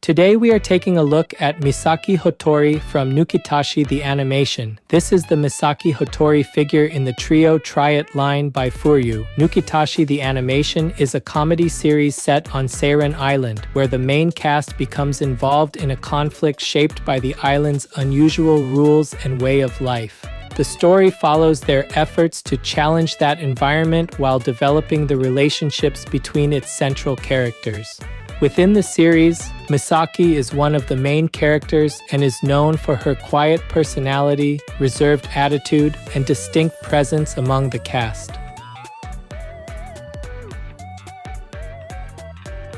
Today we are taking a look at Misaki Hotori from Nukitashi The Animation. This is the Misaki Hotori figure in the Trio-Try-iT line by FuRyu. Nukitashi The Animation is a comedy series set on Seiren Island, where the main cast becomes involved in a conflict shaped by the island's unusual rules and way of life. The story follows their efforts to challenge that environment while developing the relationships between its central characters. Within the series, Misaki is one of the main characters and is known for her quiet personality, reserved attitude, and distinct presence among the cast.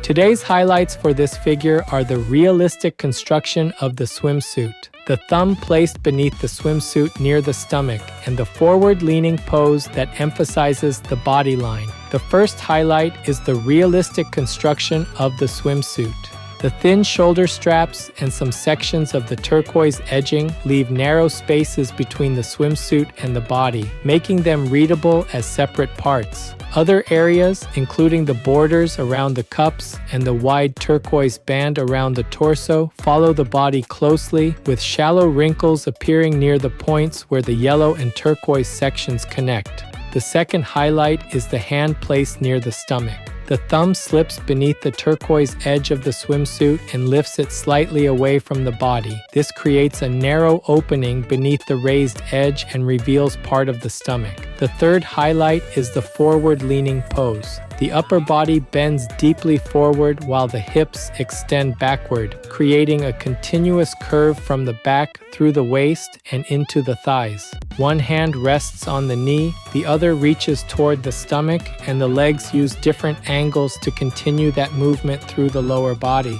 Today's highlights for this figure are the realistic construction of the swimsuit, the thumb placed beneath the swimsuit near the stomach, and the forward-leaning pose that emphasizes the body line. The first highlight is the realistic construction of the swimsuit. The thin shoulder straps and some sections of the turquoise edging leave narrow spaces between the swimsuit and the body, making them readable as separate parts. Other areas, including the borders around the cups and the wide turquoise band around the torso, follow the body closely, with shallow wrinkles appearing near the points where the yellow and turquoise sections connect. The second highlight is the hand placed near the stomach. The thumb slips beneath the turquoise edge of the swimsuit and lifts it slightly away from the body. This creates a narrow opening beneath the raised edge and reveals part of the stomach. The third highlight is the forward-leaning pose. The upper body bends deeply forward while the hips extend backward, creating a continuous curve from the back through the waist and into the thighs. One hand rests on the knee, the other reaches toward the stomach, and the legs use different angles to continue that movement through the lower body.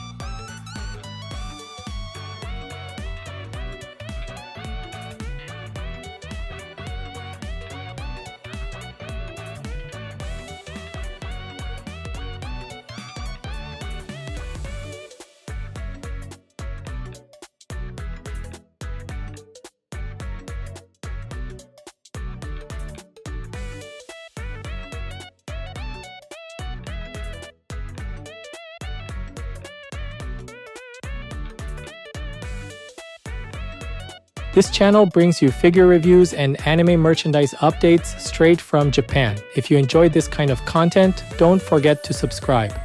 This channel brings you figure reviews and anime merchandise updates straight from Japan. If you enjoyed this kind of content, don't forget to subscribe.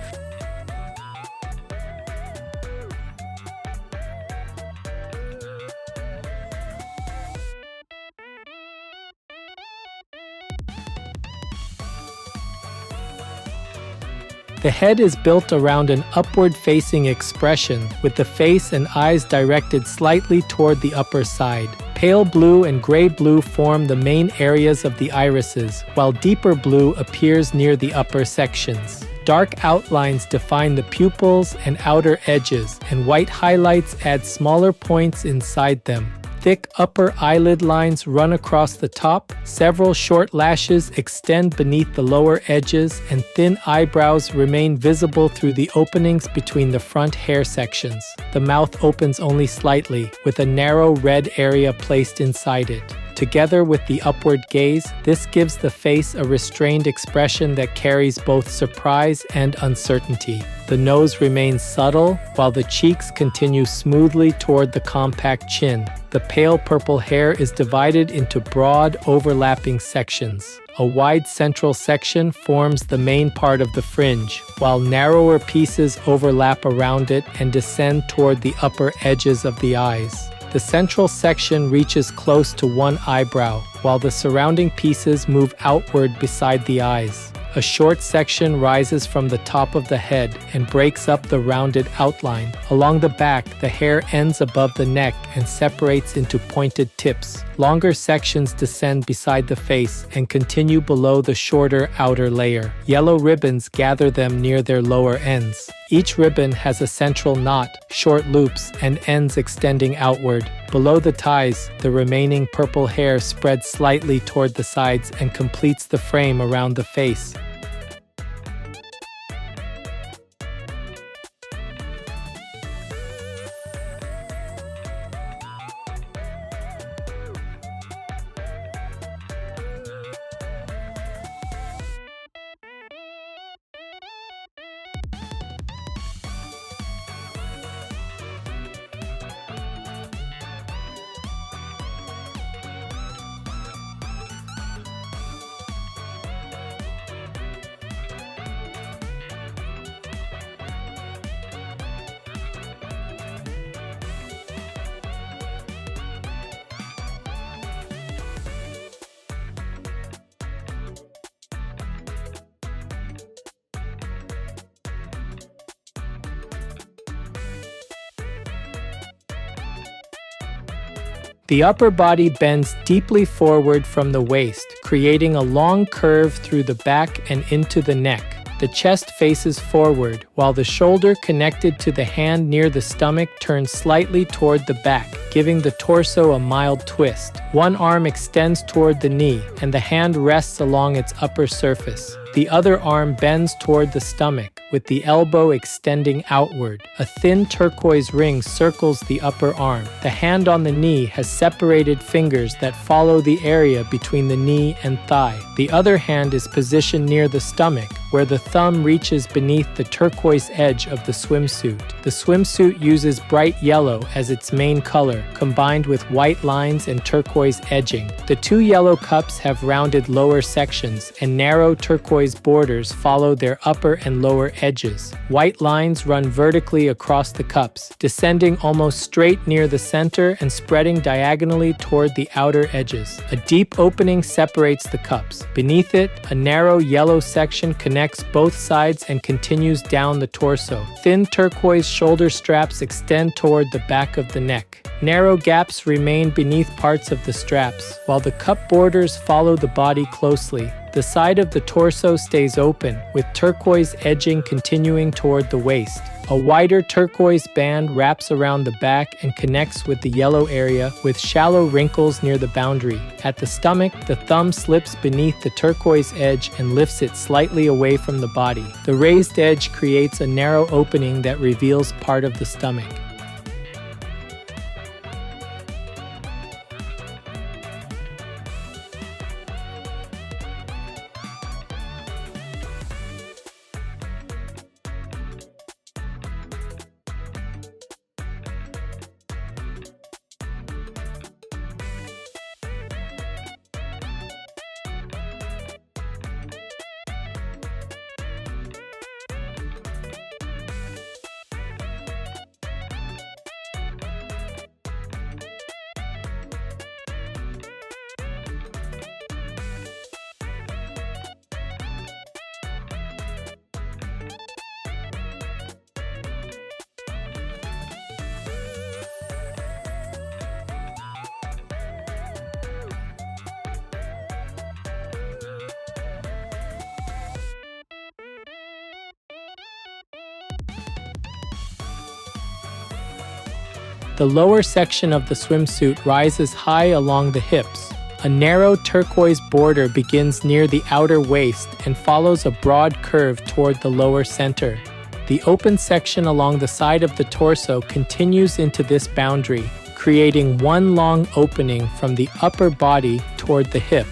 The head is built around an upward-facing expression, with the face and eyes directed slightly toward the upper side. Pale blue and gray blue form the main areas of the irises, while deeper blue appears near the upper sections. Dark outlines define the pupils and outer edges, and white highlights add smaller points inside them. Thick upper eyelid lines run across the top, several short lashes extend beneath the lower edges, and thin eyebrows remain visible through the openings between the front hair sections. The mouth opens only slightly, with a narrow red area placed inside it. Together with the upward gaze, this gives the face a restrained expression that carries both surprise and uncertainty. The nose remains subtle, while the cheeks continue smoothly toward the compact chin. The pale purple hair is divided into broad, overlapping sections. A wide central section forms the main part of the fringe, while narrower pieces overlap around it and descend toward the upper edges of the eyes. The central section reaches close to one eyebrow, while the surrounding pieces move outward beside the eyes. A short section rises from the top of the head and breaks up the rounded outline. Along the back, the hair ends above the neck and separates into pointed tips. Longer sections descend beside the face and continue below the shorter outer layer. Yellow ribbons gather them near their lower ends. Each ribbon has a central knot, short loops, and ends extending outward. Below the ties, the remaining purple hair spreads slightly toward the sides and completes the frame around the face. The upper body bends deeply forward from the waist, creating a long curve through the back and into the neck. The chest faces forward, while the shoulder connected to the hand near the stomach turns slightly toward the back, giving the torso a mild twist. One arm extends toward the knee, and the hand rests along its upper surface. The other arm bends toward the stomach, with the elbow extending outward. A thin turquoise ring circles the upper arm. The hand on the knee has separated fingers that follow the area between the knee and thigh. The other hand is positioned near the stomach, where the thumb reaches beneath the turquoise edge of the swimsuit. The swimsuit uses bright yellow as its main color, combined with white lines and turquoise edging. The two yellow cups have rounded lower sections, and narrow turquoise borders follow their upper and lower edges. White lines run vertically across the cups, descending almost straight near the center and spreading diagonally toward the outer edges. A deep opening separates the cups. Beneath it, a narrow yellow section connects both sides and continues down the torso. Thin turquoise shoulder straps extend toward the back of the neck. Narrow gaps remain beneath parts of the straps, while the cup borders follow the body closely. The side of the torso stays open, with turquoise edging continuing toward the waist. A wider turquoise band wraps around the back and connects with the yellow area, with shallow wrinkles near the boundary. At the stomach, the thumb slips beneath the turquoise edge and lifts it slightly away from the body. The raised edge creates a narrow opening that reveals part of the stomach. The lower section of the swimsuit rises high along the hips. A narrow turquoise border begins near the outer waist and follows a broad curve toward the lower center. The open section along the side of the torso continues into this boundary, creating one long opening from the upper body toward the hip.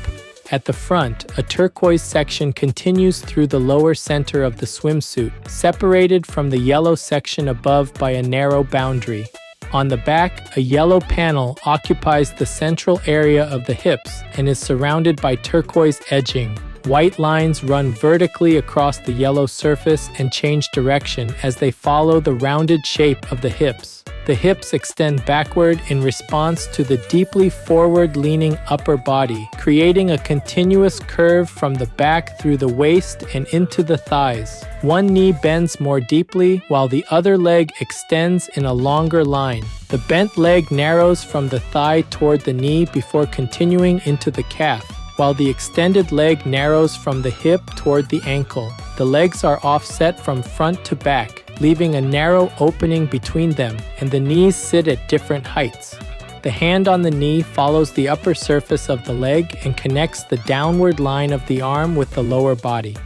At the front, a turquoise section continues through the lower center of the swimsuit, separated from the yellow section above by a narrow boundary. On the back, a yellow panel occupies the central area of the hips and is surrounded by turquoise edging. White lines run vertically across the yellow surface and change direction as they follow the rounded shape of the hips. The hips extend backward in response to the deeply forward-leaning upper body, creating a continuous curve from the back through the waist and into the thighs. One knee bends more deeply, while the other leg extends in a longer line. The bent leg narrows from the thigh toward the knee before continuing into the calf, while the extended leg narrows from the hip toward the ankle. The legs are offset from front to back, leaving a narrow opening between them, and the knees sit at different heights. The hand on the knee follows the upper surface of the leg and connects the downward line of the arm with the lower body.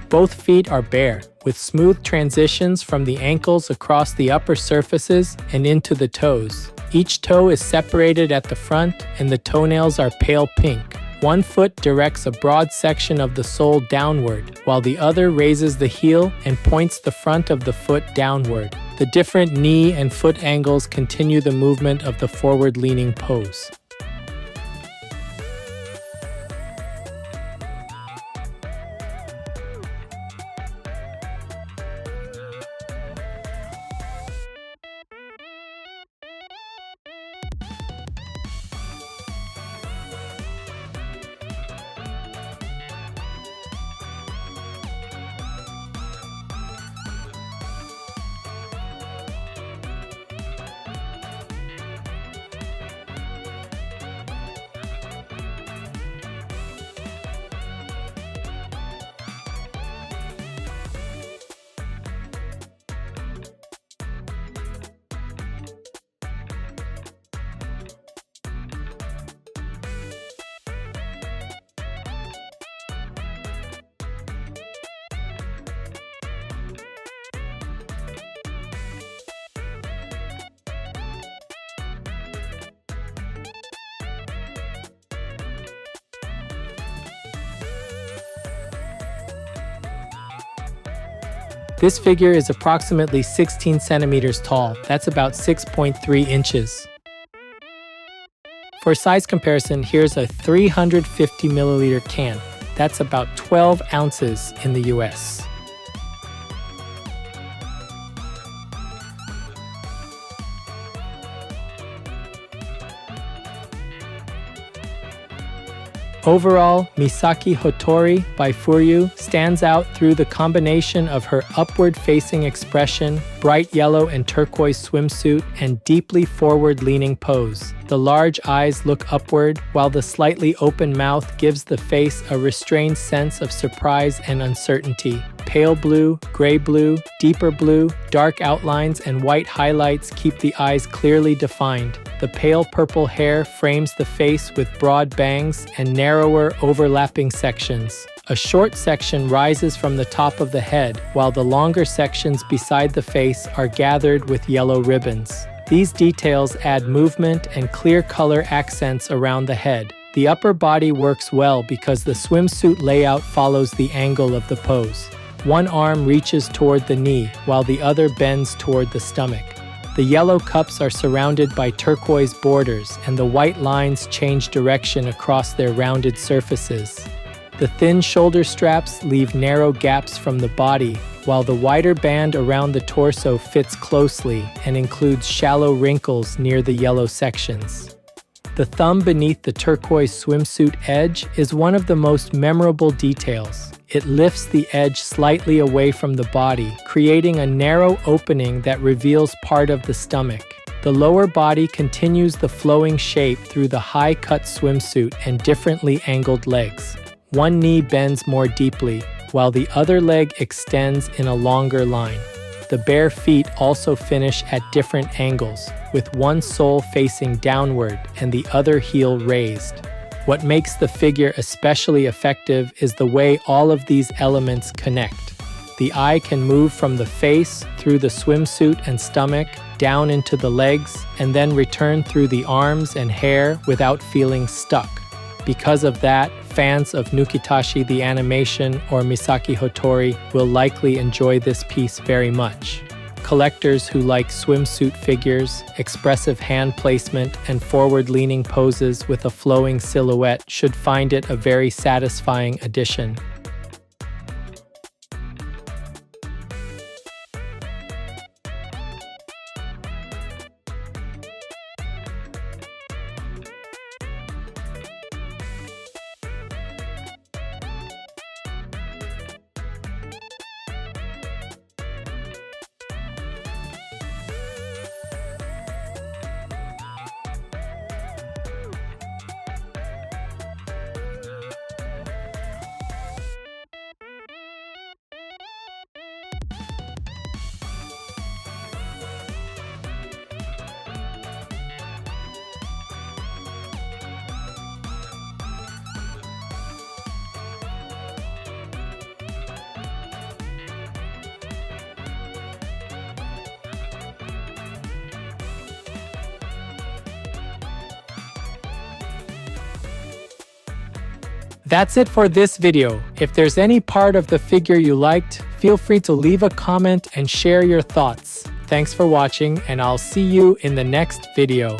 Both feet are bare, with smooth transitions from the ankles across the upper surfaces and into the toes. Each toe is separated at the front, and the toenails are pale pink. One foot directs a broad section of the sole downward, while the other raises the heel and points the front of the foot downward. The different knee and foot angles continue the movement of the forward-leaning pose. This figure is approximately 16 centimeters tall. That's about 6.3 inches. For size comparison, here's a 350 milliliter can. That's about 12 ounces in the US. Overall, Misaki Hotori by FuRyu stands out through the combination of her upward-facing expression, bright yellow and turquoise swimsuit, and deeply forward-leaning pose. The large eyes look upward, while the slightly open mouth gives the face a restrained sense of surprise and uncertainty. Pale blue, gray blue, deeper blue, dark outlines, and white highlights keep the eyes clearly defined. The pale purple hair frames the face with broad bangs and narrower, overlapping sections. A short section rises from the top of the head, while the longer sections beside the face are gathered with yellow ribbons. These details add movement and clear color accents around the head. The upper body works well because the swimsuit layout follows the angle of the pose. One arm reaches toward the knee, while the other bends toward the stomach. The yellow cups are surrounded by turquoise borders, and the white lines change direction across their rounded surfaces. The thin shoulder straps leave narrow gaps from the body, while the wider band around the torso fits closely and includes shallow wrinkles near the yellow sections. The thumb beneath the turquoise swimsuit edge is one of the most memorable details. It lifts the edge slightly away from the body, creating a narrow opening that reveals part of the stomach. The lower body continues the flowing shape through the high-cut swimsuit and differently angled legs. One knee bends more deeply, while the other leg extends in a longer line. The bare feet also finish at different angles, with one sole facing downward and the other heel raised. What makes the figure especially effective is the way all of these elements connect. The eye can move from the face, through the swimsuit and stomach, down into the legs, and then return through the arms and hair without feeling stuck. Because of that, fans of Nukitashi The Animation or Misaki Hotori will likely enjoy this piece very much. Collectors who like swimsuit figures, expressive hand placement, and forward-leaning poses with a flowing silhouette should find it a very satisfying addition. That's it for this video. If there's any part of the figure you liked, feel free to leave a comment and share your thoughts. Thanks for watching, and I'll see you in the next video.